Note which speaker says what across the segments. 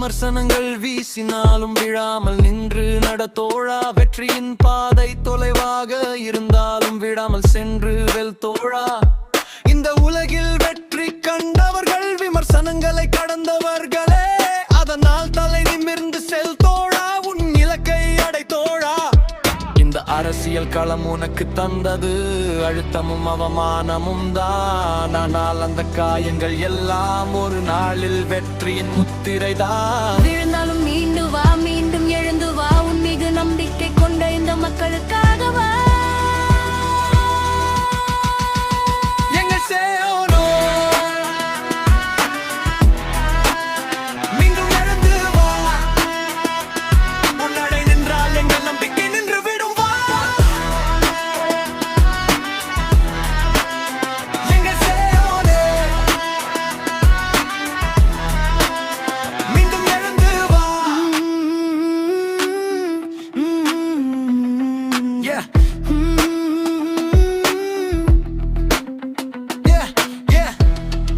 Speaker 1: விமர்சனங்கள் வீசினாலும் விழாமல் நின்று நடத்தோழா. வெற்றியின் பாதை தொலைவாக இருந்தாலும் விடாமல் சென்று வெல் தோழா. இந்த உலகில் வெற்றி கண்டவர்கள் விமர்சனங்களை கடந்தவர்களே. அதனால் தலை நிமிர்ந்து செல் தோழா, உன் இலக்கை அடை தோழா. இந்த அரசியல் களம் உனக்கு தந்தது அழுத்தமும் அவமானமும் தான். ஆனால் அந்த காயங்கள் எல்லாம் ஒரு நாளில் வெற்றியின் முத்திரைதான்.
Speaker 2: விழுந்தாலும் மீண்டு வா, மீண்டும் எழுந்து வா, உன் மீது நம்பிக்கை கொண்ட இந்த மக்களுக்காகவா.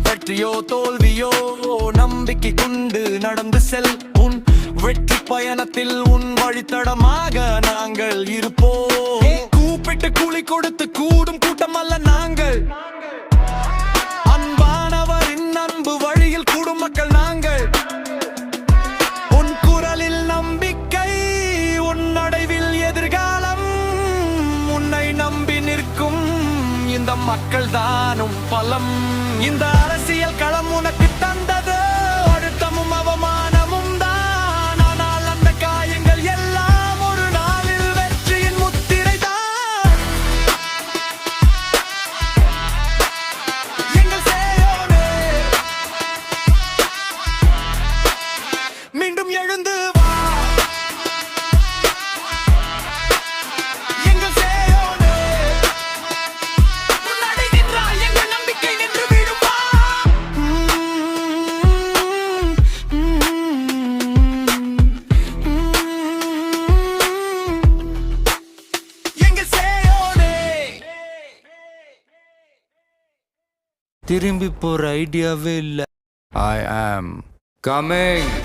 Speaker 2: வெற்றியோ தோல்வியோ நம்பிக்கை கொண்டு நடந்து செல். உன் வெற்றி பயணத்தில் உன் வழித்தடமாக நாங்கள் இருப்போம். கூப்பிட்டு கூலி கொடுத்து கூடும் கூட்டம் அல்ல நாங்கள். அன்பானவரின் அன்பு வழியில் கூடும் மக்கள் நாங்கள். உன் குரலில் நம்பிக்கை, உன் நடைவில் எதிர்காலம். உன்னை நம்பி நிற்கும் இந்த மக்கள் தானும் பலம். இந்த அரசியல் களம் உனக்கு தந்தது அழுத்தமும் அவமானமும் தான். ஆனால் அந்த காயங்கள் எல்லாம் ஒரு நாளில் வெற்றியின் முத்திரை தான். எங்கள் சேயோனே, மீண்டும் எழுந்து வா. எங்கள் சேயோனே, முன்னாடி நின்றால் எங்கள் நம்பிக்கை நின்று விடும்.
Speaker 3: திரும்பி போற ஐடியாவே இல்ல.
Speaker 4: I am coming.